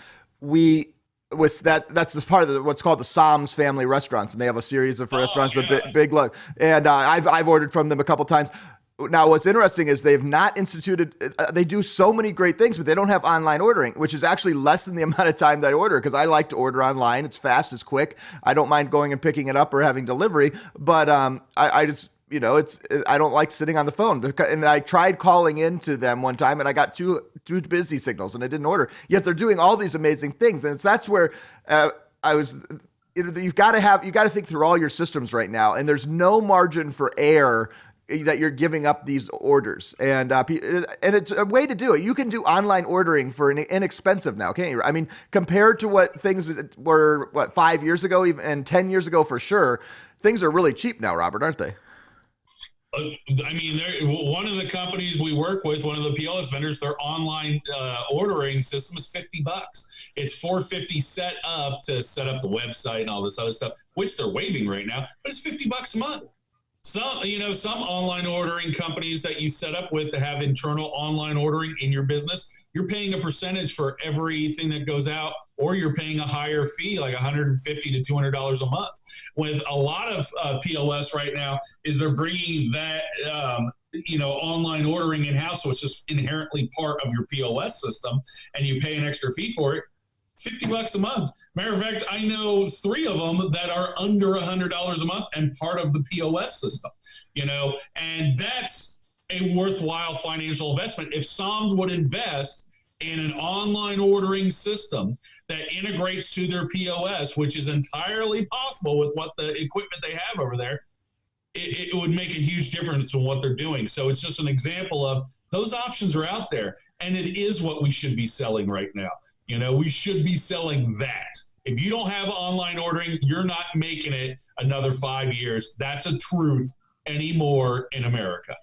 A: that's just part of what's called the Psalms family restaurants, and they have a series of restaurants with big look. And I've ordered from them a couple times. Now, what's interesting is they've not instituted. They do so many great things, but they don't have online ordering, which is actually less than the amount of time that I order because I like to order online. It's fast, it's quick. I don't mind going and picking it up or having delivery, but I don't like sitting on the phone. And I tried calling into them one time and I got too busy signals and I didn't order. Yet they're doing all these amazing things. And that's where I was, you've got to think through all your systems right now. And there's no margin for error that you're giving up these orders. And it's a way to do it. You can do online ordering for an inexpensive now, can't you? I mean, compared to what things were, 5 years ago, even, and 10 years ago for sure, things are really cheap now, Robert, aren't they?
E: I mean, one of the companies we work with, one of the POS vendors, their online ordering system is $50. It's $450 set up the website and all this other stuff, which they're waiving right now, but it's $50 a month. Some online ordering companies that you set up with to have internal online ordering in your business, you're paying a percentage for everything that goes out, or you're paying a higher fee, like $150 to $200 a month. With a lot of POS right now, is they're bringing that online ordering in house, so it's just inherently part of your POS system, and you pay an extra fee for it. $50 a month. Matter of fact, I know 3 of them that are under $100 a month and part of the POS system, and that's a worthwhile financial investment. If SOMs would invest in an online ordering system that integrates to their POS, which is entirely possible with what the equipment they have over there, it would make a huge difference in what they're doing. So it's just an example of those options are out there, and it is what we should be selling right now. We should be selling that. If you don't have online ordering, you're not making it another 5 years. That's a truth anymore in America.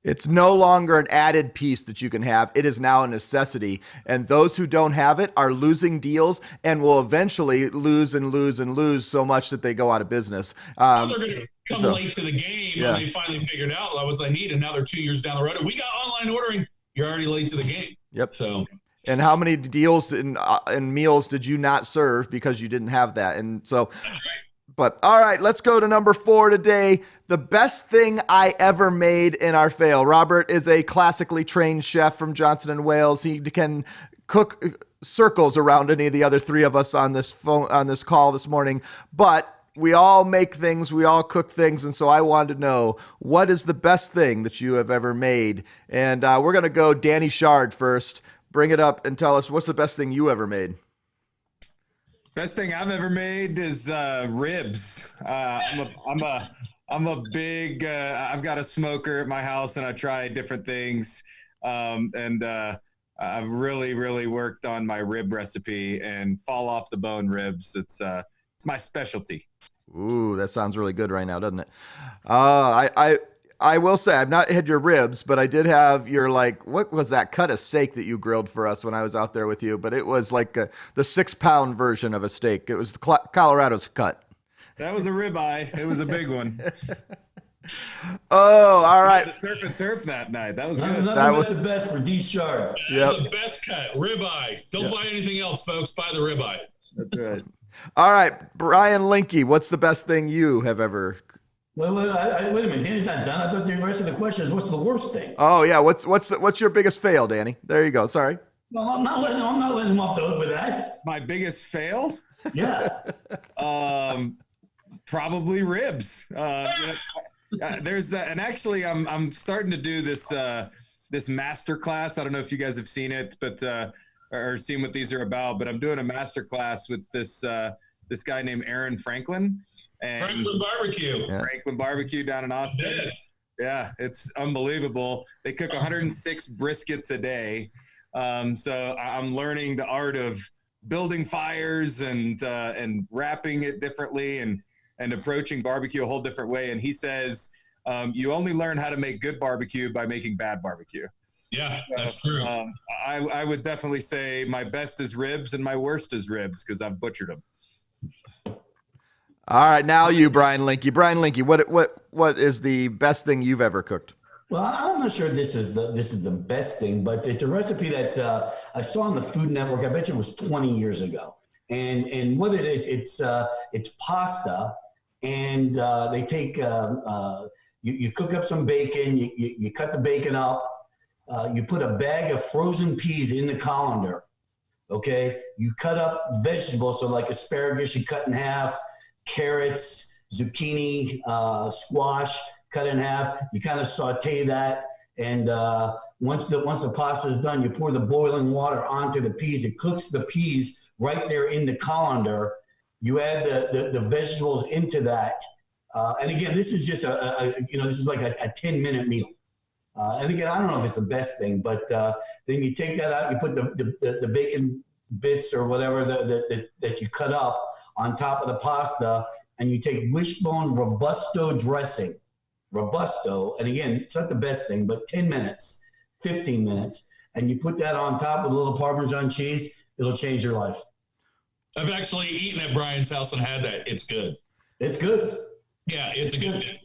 A: It's no longer an added piece that you can have. It is now a necessity. And those who don't have it are losing deals and will eventually lose and lose and lose so much that they go out of business.
E: They're going to come late to the game when they finally figured out that was I need, and now they're 2 years down the road. And we got online ordering. You're already late to the game.
A: Yep.
E: So.
A: And how many deals and meals did you not serve because you didn't have that? And so.
E: That's right.
A: But all right, let's go to number 4 today. The best thing I ever made in our fail. Robert is a classically trained chef from Johnson & Wales. He can cook circles around any of the other 3 of us on this call this morning. But we all make things, we all cook things, and so I wanted to know, what is the best thing that you have ever made? And we're going to go Danny Shard first. Bring it up and tell us, what's the best thing you ever made?
D: Best thing I've ever made is ribs. I'm a big. I've got a smoker at my house, and I try different things. I've really worked on my rib recipe and fall off the bone ribs. It's my specialty.
A: Ooh, that sounds really good right now, doesn't it? I will say I've not had your ribs, but I did have your, what was that cut of steak that you grilled for us when I was out there with you? But it was like the 6-pound version of a steak. It was Colorado's cut.
D: That was a ribeye. It was a big one.
A: Oh, all right.
D: The surf and turf that night. That was good.
C: That was the best for D Sharp.
E: That's the best cut. Ribeye. Don't buy anything else, folks. Buy the ribeye.
A: That's right. All right, Brian Linky, what's the best thing you have ever?
C: Wait a minute. Danny's not done. I thought the rest of the question is, what's the worst thing?
A: Oh yeah, what's your biggest fail, Danny? There you go. Sorry.
C: Well, I'm not letting him off the hook with that.
D: My biggest fail?
C: Yeah.
D: Probably ribs. There's and actually I'm starting to do this master class. I don't know if you guys have seen it, but or seen what these are about. But I'm doing a master class with this guy named Aaron Franklin. And
E: Franklin Barbecue.
A: Yeah.
D: Franklin Barbecue down in Austin. Yeah, it's unbelievable. They cook 106 briskets a day. So I'm learning the art of building fires and wrapping it differently and approaching barbecue a whole different way. And he says, you only learn how to make good barbecue by making bad barbecue.
E: Yeah, that's true.
D: I would definitely say my best is ribs and my worst is ribs because I've butchered them.
A: All right, now you, Brian Linky. Brian Linky, what is the best thing you've ever cooked?
C: Well, I'm not sure this is the best thing, but it's a recipe that I saw on the Food Network. I bet you it was 20 years ago. And what it is, it's pasta, and they take you cook up some bacon, you cut the bacon up, you put a bag of frozen peas in the colander. Okay, you cut up vegetables, so like asparagus, you cut in half, carrots, zucchini, squash. cut in half. You kind of saute that, and once the pasta is done, you pour the boiling water onto the peas. It cooks the peas right there in the colander. You add the vegetables into that, and again, this is just this is like a 10-minute meal. And again, I don't know if it's the best thing, but then you take that out, you put the bacon bits or whatever that you cut up on top of the pasta, and you take wishbone robusto dressing. Robusto, and again, it's not the best thing, but 10 minutes, 15 minutes, and you put that on top with a little Parmesan cheese, it'll change your life.
E: I've actually eaten at Brian's house and had that. It's good.
C: It's good.
E: Yeah, it's a good thing.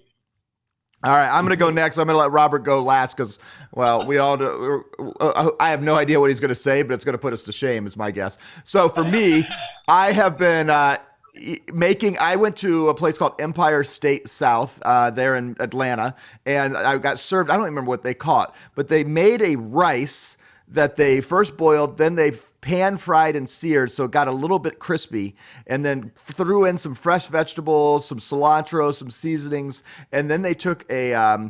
A: All right, I'm going to go next. I'm going to let Robert go last because, well, we all do, I have no idea what he's going to say, but it's going to put us to shame is my guess. So for me, I have been I went to a place called Empire State South there in Atlanta, and I got served, I don't remember what they caught, but they made a rice that they first boiled, then they pan fried and seared, so it got a little bit crispy, and then threw in some fresh vegetables, some cilantro, some seasonings, and then they took a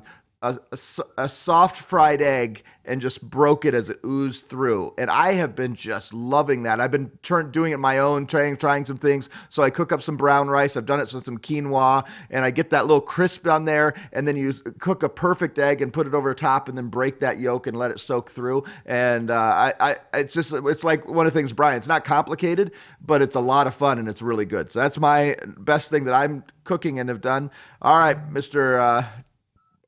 A: soft fried egg and just broke it as it oozed through. And I have been just loving that. I've been doing it my own, trying some things. So I cook up some brown rice. I've done it with some quinoa, and I get that little crisp on there. And then you cook a perfect egg and put it over the top, and then break that yolk and let it soak through. And it's like one of the things, Brian, it's not complicated, but it's a lot of fun and it's really good. So that's my best thing that I'm cooking and have done. All right, Mr.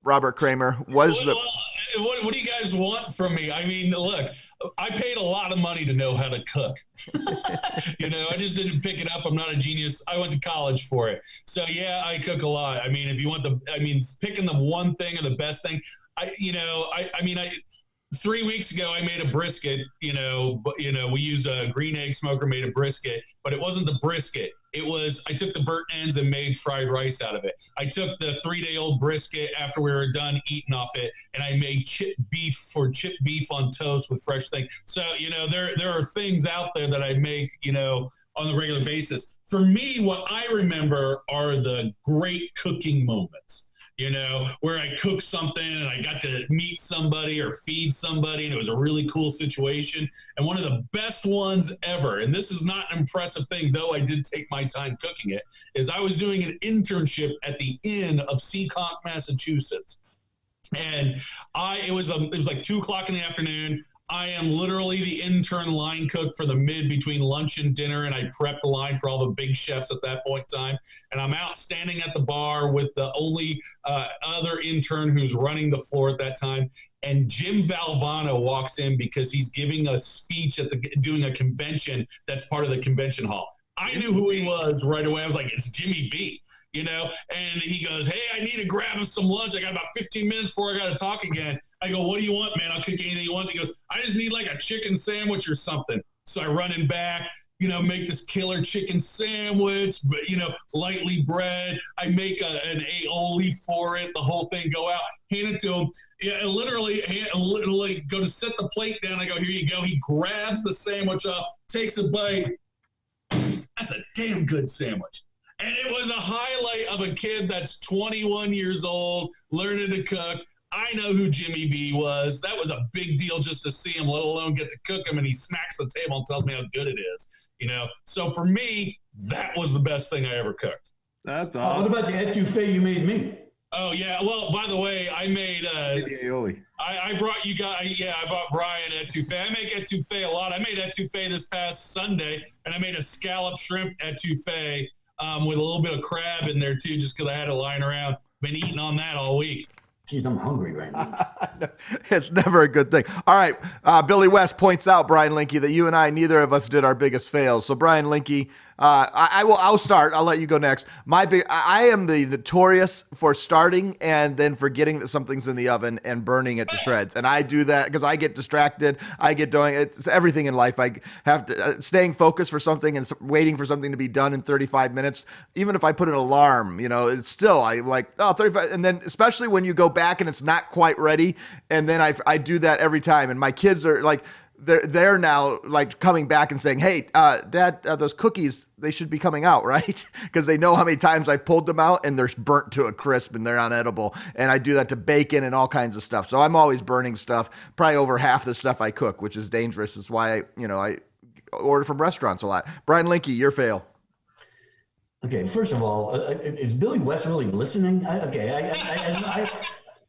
A: Robert Kramer, what
E: do you guys want from me? I mean, look, I paid a lot of money to know how to cook. I just didn't pick it up. I'm not a genius. I went to college for it. So yeah, I cook a lot. I mean, if you want picking the one thing or the best thing, 3 weeks ago, I made a brisket, we used a green egg smoker, made a brisket, but it wasn't the brisket. I took the burnt ends and made fried rice out of it. I took the 3-day-old brisket after we were done eating off it, and I made chipped beef on toast with fresh things. So, there are things out there that I make, on a regular basis. For me, what I remember are the great cooking moments. Where I cooked something and I got to meet somebody or feed somebody, and it was a really cool situation. And one of the best ones ever, and this is not an impressive thing, though I did take my time cooking it, is I was doing an internship at the Inn of Seekonk, Massachusetts. And it was like 2:00 in the afternoon. I am literally the intern line cook for the between lunch and dinner, and I prep the line for all the big chefs at that point in time. And I'm out standing at the bar with the only other intern who's running the floor at that time. And Jim Valvano walks in because he's giving a speech doing a convention that's part of the convention hall. I knew who he was right away. I was like, it's Jimmy V, and he goes, hey, I need to grab some lunch. I got about 15 minutes before I got to talk again. I go, what do you want, man? I'll cook anything you want. He goes, I just need like a chicken sandwich or something. So I run in back, make this killer chicken sandwich, but, lightly bread. I make an aioli for it, the whole thing, go out, hand it to him. Yeah, literally go to set the plate down. I go, here you go. He grabs the sandwich up, takes a bite. That's a damn good sandwich. And it was a highlight of a kid that's 21 years old, learning to cook. I know who Jimmy B was. That was a big deal just to see him, let alone get to cook him. And he smacks the table and tells me how good it is. So for me, that was the best thing I ever cooked.
D: That's awesome.
C: What about the etouffee you made me?
E: Oh, yeah. Well, by the way, I made I brought you guys. Yeah, I bought Brian etouffee. I make etouffee a lot. I made etouffee this past Sunday, and I made a scallop shrimp etouffee with a little bit of crab in there, too, just because I had it lying around. Been eating on that all week.
C: Jeez, I'm hungry right now.
A: It's never a good thing. All right. Billy West points out, Brian Linky, that you and I, neither of us did our biggest fails. So, Brian Linky, I'll start. I'll let you go next. I am the notorious for starting and then forgetting that something's in the oven and burning it to shreds. And I do that because I get distracted. I get doing it's everything in life. I have to staying focused for something and waiting for something to be done in 35 minutes. Even if I put an alarm, it's still, I like, 35. And then especially when you go back and it's not quite ready. And then I do that every time. And my kids are like, they're now like coming back and saying, "Hey, Dad, those cookies, they should be coming out, right?" Because they know how many times I pulled them out and they're burnt to a crisp and they're unedible. And I do that to bacon and all kinds of stuff. So I'm always burning stuff, probably over half the stuff I cook, which is dangerous. It's why I order from restaurants a lot. Brian Linky, your fail.
C: Okay, first of all, is Billy West really listening? I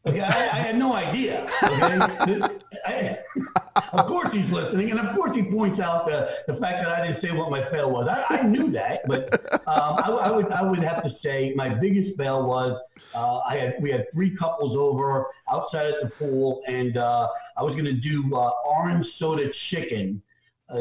C: had no idea. Okay, of course he's listening, and of course he points out the fact that I didn't say what my fail was. I knew that, but I would have to say my biggest fail was we had 3 couples over outside at the pool, and I was going to do orange soda chicken.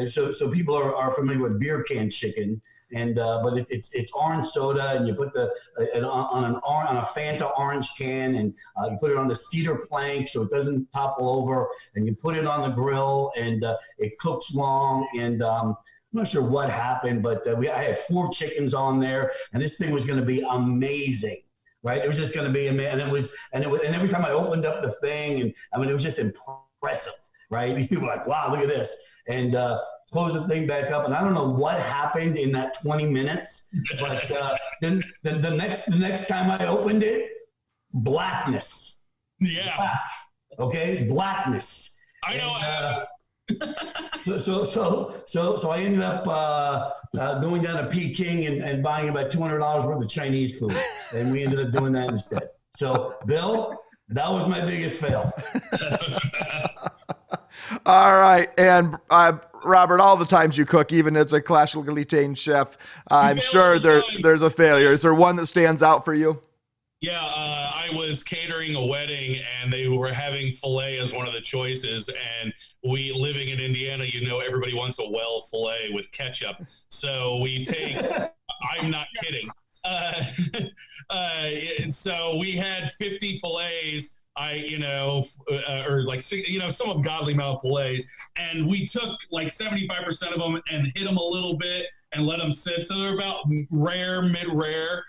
C: So people are familiar with beer can chicken. And but it's orange soda, and you put on a Fanta orange can, and you put it on the cedar plank so it doesn't topple over, and you put it on the grill, and it cooks long. And I'm not sure what happened, but I had 4 chickens on there, and this thing was going to be amazing, right? It was just going to be amazing, and every time I opened up the thing, and I mean it was just impressive, right? These people were like, wow, look at this, and close the thing back up, and I don't know what happened in that 20 minutes, but then the next time I opened it, blackness.
E: Yeah.
C: Black. Okay, blackness.
E: I know.
C: So I ended up going down to Peking and buying about $200 worth of Chinese food, and we ended up doing that instead. So, Bill, that was my biggest fail.
A: All right, and Robert, all the times you cook, even as a classically trained chef, I'm sure there's a failure. Is there one that stands out for you?
E: Yeah, I was catering a wedding, and they were having filet as one of the choices. And we, living in Indiana, everybody wants a well filet with ketchup. So we take, I'm not kidding. So we had 50 fillets. Or like, some ungodly amount of fillets, and we took like 75% of them and hit them a little bit and let them sit. So they're about rare, mid-rare,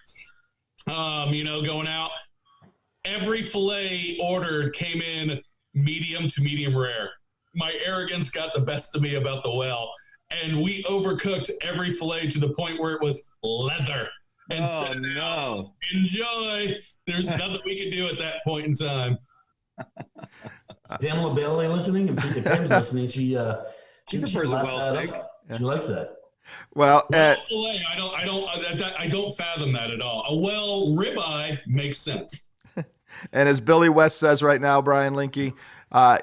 E: going out. Every fillet ordered came in medium to medium rare. My arrogance got the best of me about the well, and we overcooked every fillet to the point where it was leather. And no. Enjoy. There's nothing we can do at that point in time.
C: Pamela Bailey listening? If Pam's listening, she
D: prefers a well steak.
C: She likes that.
A: Well,
E: I don't fathom that at all. A well ribeye makes sense.
A: And as Billy West says right now, Brian Linky,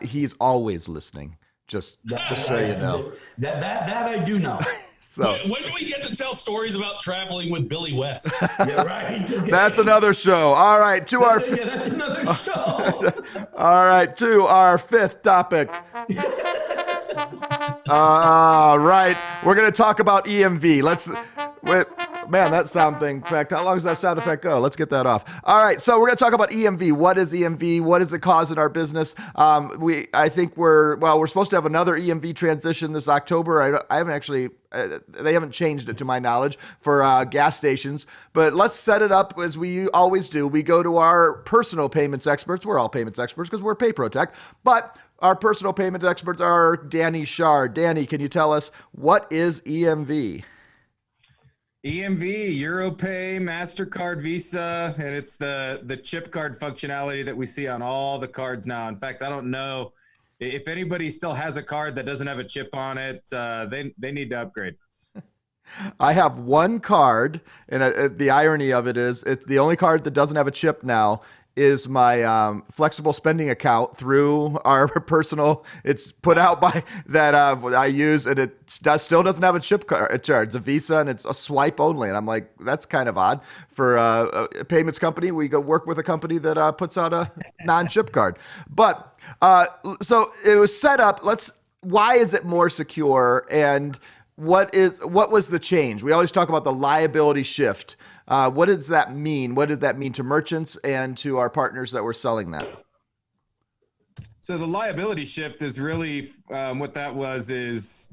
A: he's always listening. Just so you know.
C: That I do know.
A: So
E: when do we get to tell stories about traveling with Billy West?
C: Yeah, right. Okay.
A: That's another show. All right,
C: that's another show.
A: All right, to our 5th topic. All right, we're going to talk about EMV. Man, that sound thing. In fact, how long does that sound effect go? Let's get that off. All right, so we're going to talk about EMV. What is EMV? What does it cause in our business? I think we're supposed to have another EMV transition this October. I haven't actually, they haven't changed it to my knowledge for gas stations. But let's set it up as we always do. We go to our personal payments experts. We're all payments experts because we're PayProTech. But our personal payment experts are Danny Shard. Danny, can you tell us what is EMV?
D: EMV, EuroPay, MasterCard, Visa, and it's the chip card functionality that we see on all the cards now. In fact, I don't know if anybody still has a card that doesn't have a chip on it. They need to upgrade.
A: I have one card, and the irony of it is it's the only card that doesn't have a chip now is my flexible spending account through our personal. It's put out by that I use, and it still doesn't have a chip card. It's a Visa, and it's a swipe only. And I'm like, that's kind of odd for a payments company. We go work with a company that puts out a non-chip card. But so it was set up. Why is it more secure? And what was the change? We always talk about the liability shift. What does that mean? What does that mean to merchants and to our partners that were selling that?
D: So the liability shift is really what that was is,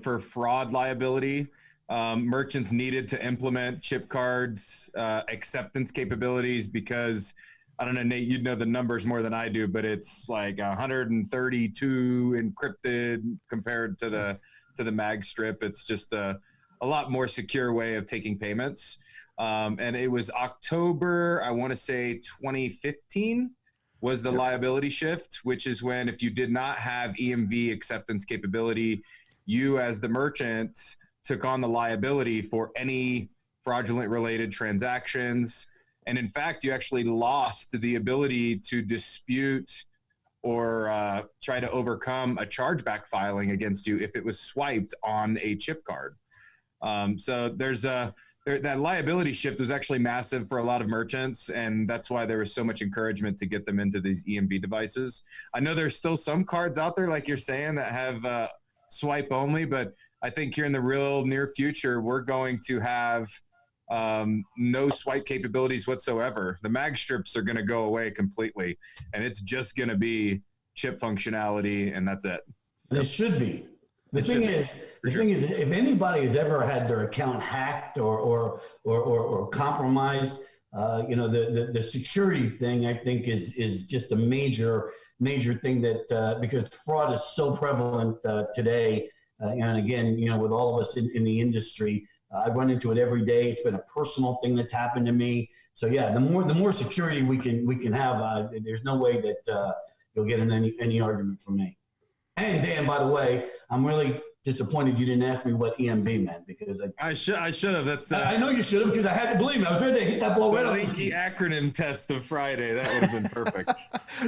D: for fraud liability, merchants needed to implement chip cards acceptance capabilities because I don't know, Nate, you'd know the numbers more than I do, but it's like 132 encrypted compared to the mag strip. It's just a lot more secure way of taking payments. And it was October, I want to say 2015 was the liability shift, which is when if you did not have EMV acceptance capability, you as the merchant took on the liability for any fraudulent related transactions. And in fact, you actually lost the ability to dispute or try to overcome a chargeback filing against you if it was swiped on a chip card. So there's that liability shift was actually massive for a lot of merchants, and that's why there was so much encouragement to get them into these EMV devices. I know there's still some cards out there, like you're saying, that have swipe only, but I think here in the real near future, we're going to have no swipe capabilities whatsoever. The mag strips are going to go away completely, and it's just going to be chip functionality, and that's it.
C: It should be. The thing is, if anybody has ever had their account hacked or compromised, the security thing, I think, is just a major thing that because fraud is so prevalent today, and again, with all of us in the industry, I run into it every day. It's been a personal thing that's happened to me. So yeah, the more security we can have, there's no way that you'll get in any argument from me. And Dan, by the way, I'm really disappointed you didn't ask me what EMB meant, because
D: I should have. That's
C: I know you should have, because I had to believe me. I was ready to hit that ball right off.
D: Linky acronym test of Friday. That would have been perfect.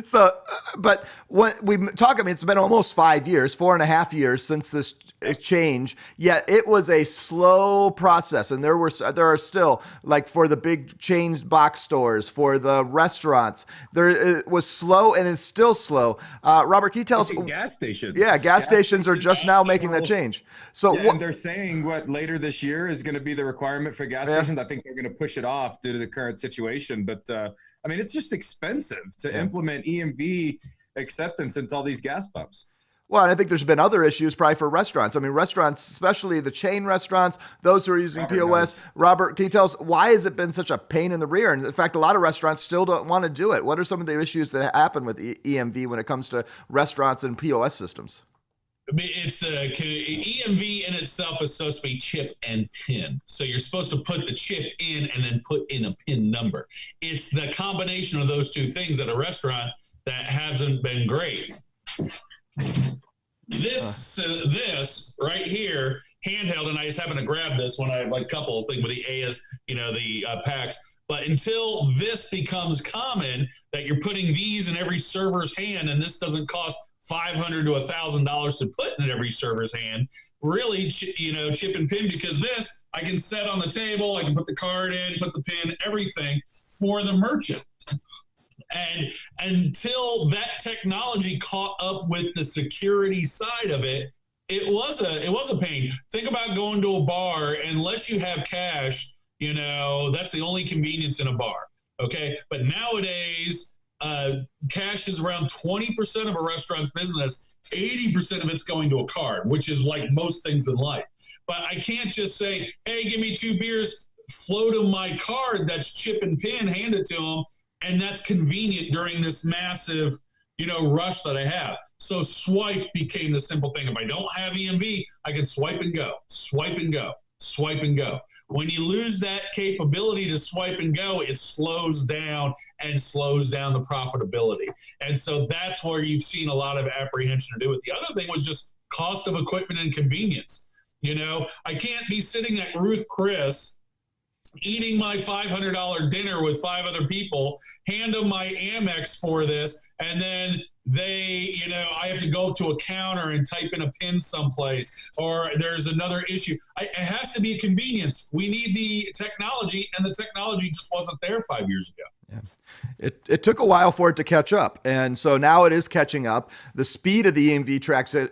A: So, but when we talk, I mean, it's been almost 5 years, 4.5 years since this change, yet it was a slow process. And there are still, like for the big chain box stores, for the restaurants, it was slow and it's still slow. Robert, can you tell us?
D: Gas stations.
A: Yeah, gas stations are just now making that change. So
D: and they're saying later this year is going to be the requirement for gas stations. I think they're going to push it off due to the current situation. But I mean, it's just expensive to implement EMV acceptance into all these gas pumps.
A: Well, and I think there's been other issues probably for restaurants. I mean, restaurants, especially the chain restaurants, those who are using POS. Robert, can you tell us why has it been such a pain in the rear? And in fact, a lot of restaurants still don't want to do it. What are some of the issues that happen with EMV when it comes to restaurants and POS systems?
E: It's the EMV in itself is supposed to be chip and pin. So you're supposed to put the chip in and then put in a pin number. It's the combination of those two things at a restaurant that hasn't been great. This right here, handheld, and I just happen to grab this when I have like a couple of things with the AS, the packs. But until this becomes common, that you're putting these in every server's hand, and this doesn't cost $500 to $1,000 to put in every server's hand, really, chip and pin, because this I can set on the table, I can put the card in, put the pin, everything for the merchant. And until that technology caught up with the security side of it, it was a pain. Think about going to a bar, unless you have cash, that's the only convenience in a bar. Okay. But nowadays, cash is around 20% of a restaurant's business. 80% of it's going to a card, which is like most things in life. But I can't just say, hey, give me 2 beers, float them my card that's chip and pin, hand it to them. And that's convenient during this massive, rush that I have. So swipe became the simple thing. If I don't have EMV, I can swipe and go, swipe and go, swipe and go. When you lose that capability to swipe and go, it slows down the profitability. And so that's where you've seen a lot of apprehension to do it. The other thing was just cost of equipment and convenience. I can't be sitting at Ruth Chris eating my $500 dinner with 5 other people, hand them my Amex for this, and then I have to go to a counter and type in a PIN someplace, or there's another issue. It has to be a convenience. We need the technology, and the technology just wasn't there 5 years ago.
A: Yeah. It took a while for it to catch up, and so now it is catching up. The speed of the EMV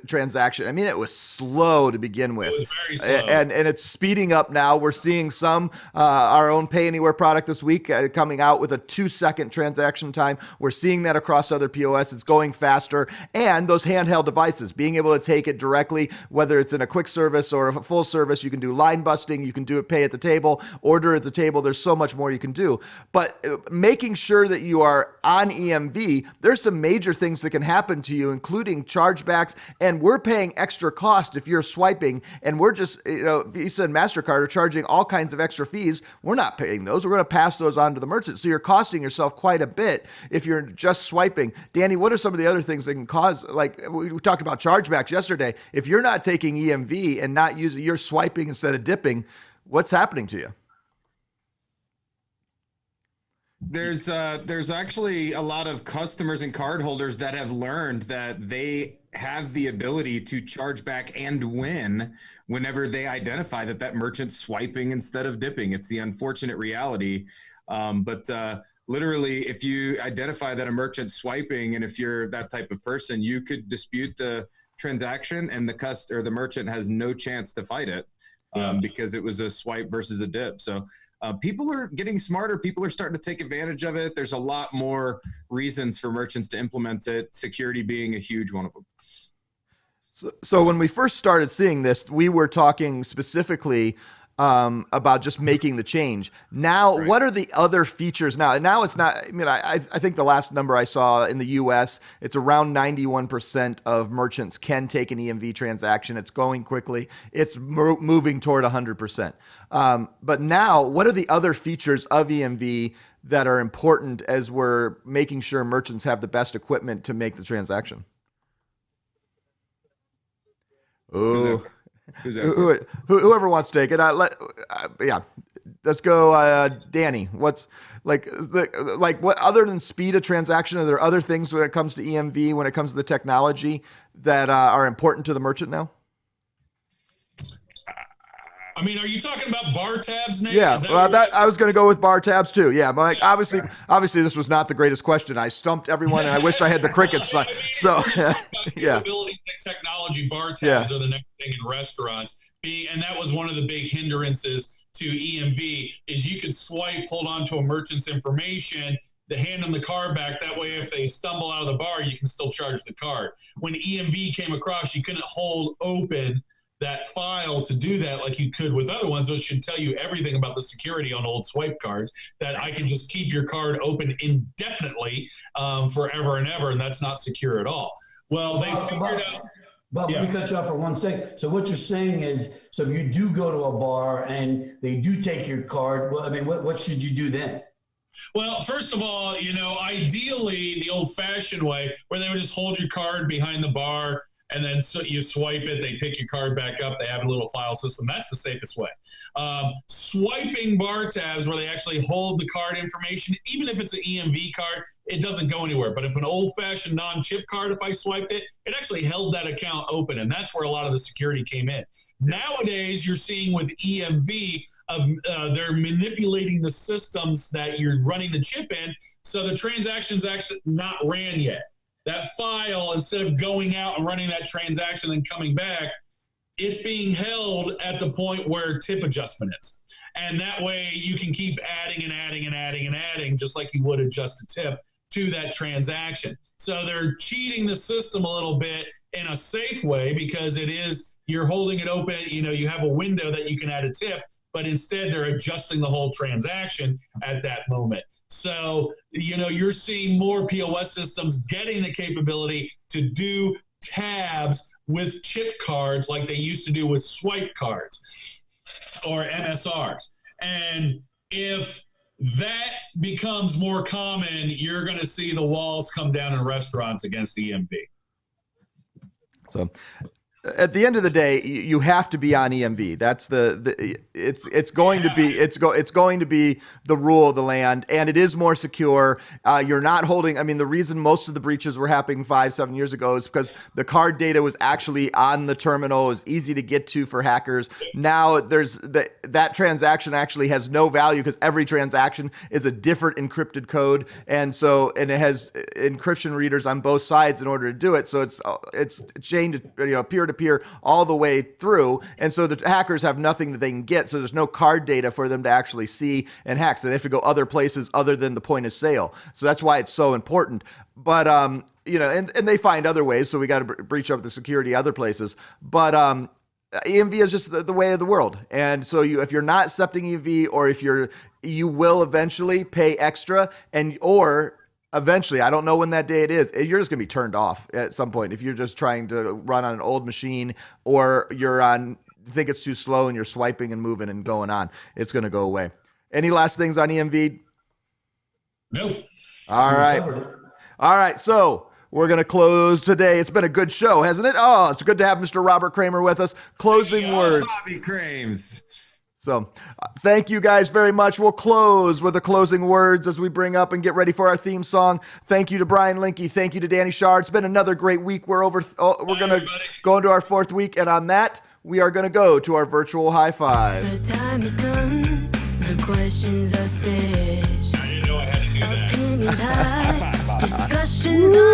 A: transaction, I mean, it was slow to begin with.
E: It was very slow.
A: And it's speeding up now. We're seeing some, our own Pay Anywhere product this week coming out with a 2-second transaction time. We're seeing that across other POS. It's going faster. And those handheld devices, being able to take it directly, whether it's in a quick service or a full service, you can do line busting, you can do it pay at the table, order at the table. There's so much more you can do. But making sure sure that you are on EMV, there's some major things that can happen to you, including chargebacks. And we're paying extra cost if you're swiping, and we're just, Visa and MasterCard are charging all kinds of extra fees. We're not paying those. We're going to pass those on to the merchant. So you're costing yourself quite a bit if you're just swiping. Danny, what are some of the other things that can cause, like we talked about chargebacks yesterday. If you're not taking EMV and not using, you're swiping instead of dipping, what's happening to you?
D: There's actually a lot of customers and cardholders that have learned that they have the ability to charge back and win whenever they identify that merchant's swiping instead of dipping. It's the unfortunate reality. But literally, if you identify that a merchant's swiping, and if you're that type of person, you could dispute the transaction, and the merchant has no chance to fight it because it was a swipe versus a dip. So people are getting smarter. People are starting to take advantage of it. There's a lot more reasons for merchants to implement it, security being a huge one of them.
A: So when we first started seeing this, we were talking specifically about just making the change. Now, right. What are the other features now? And now it's not, I think the last number I saw in the US, it's around 91% of merchants can take an EMV transaction. It's going quickly. It's moving toward 100%. But now, what are the other features of EMV that are important as we're making sure merchants have the best equipment to make the transaction? Oh. Whoever wants to take it, let's go. Danny, what's like what other than speed of transaction? Are there other things when it comes to EMV, when it comes to the technology that are important to the merchant now?
E: I mean, are you talking about bar tabs, Nate?
A: Yeah, I was going to go with bar tabs too. Yeah, but obviously, this was not the greatest question. I stumped everyone, and I wish I had the crickets. So,
E: capability technology, bar tabs are the next thing in restaurants. And that was one of the big hindrances to EMV is you could swipe, hold on to a merchant's information, hand them the card back. That way, if they stumble out of the bar, you can still charge the card. When EMV came across, you couldn't hold open that file to do that like you could with other ones, which should tell you everything about the security on old swipe cards, that I can just keep your card open indefinitely forever and ever, and that's not secure at all. Well, they figured out...
C: Bob, let me cut you off for 1 second. So what you're saying is, so if you do go to a bar and they do take your card, well, I mean, what should you do then?
E: Well, first of all, ideally the old-fashioned way where they would just hold your card behind the bar, and then so you swipe it, they pick your card back up, they have a little file system. That's the safest way. Swiping bar tabs where they actually hold the card information, even if it's an EMV card, it doesn't go anywhere. But if an old-fashioned non-chip card, if I swiped it, it actually held that account open, and that's where a lot of the security came in. Nowadays, you're seeing with EMV, they're manipulating the systems that you're running the chip in, so the transaction's actually not ran yet. That file, instead of going out and running that transaction and coming back, it's being held at the point where tip adjustment is. And that way you can keep adding and adding and adding and adding, just like you would adjust a tip to that transaction. So they're cheating the system a little bit in a safe way because you're holding it open, you have a window that you can add a tip, but instead they're adjusting the whole transaction at that moment. So, you're seeing more POS systems getting the capability to do tabs with chip cards like they used to do with swipe cards or MSRs. And if that becomes more common, you're going to see the walls come down in restaurants against EMV.
A: So at the end of the day, you have to be on EMV. That's it's going to be the rule of the land, and it is more secure. You're not holding. I mean, the reason most of the breaches were happening 5-7 years ago is because the card data was actually on the terminal. It was easy to get to for hackers. Now there's that transaction actually has no value because every transaction is a different encrypted code, and it has encryption readers on both sides in order to do it. So it's chained, peer to peer all the way through, and so the hackers have nothing that they can get, so there's no card data for them to actually see and hack, so they have to go other places other than the point of sale. So that's why it's so important. But and they find other ways, so we got to breach up the security other places. But EMV is just the way of the world, and so if you're not accepting EMV, or if you're you will eventually pay extra or eventually, I don't know when that day it is, you're just going to be turned off at some point if you're just trying to run on an old machine or think it's too slow and you're swiping and moving and going on. It's going to go away. Any last things on EMV?
E: Nope.
A: All right. So we're going to close today. It's been a good show, hasn't it? Oh, it's good to have Mr. Robert Kramer with us. Closing words.
D: Bobby Crames.
A: So thank you guys very much. We'll close with the closing words as we bring up and get ready for our theme song. Thank you to Brian Linky. Thank you to Danny Shar. It's been another great week. We're going to go into our 4th week. And on that, we are going to go to our virtual high five.
B: The time has come, the questions are said.
E: I didn't know I had to do that.
B: Opinions high, discussions on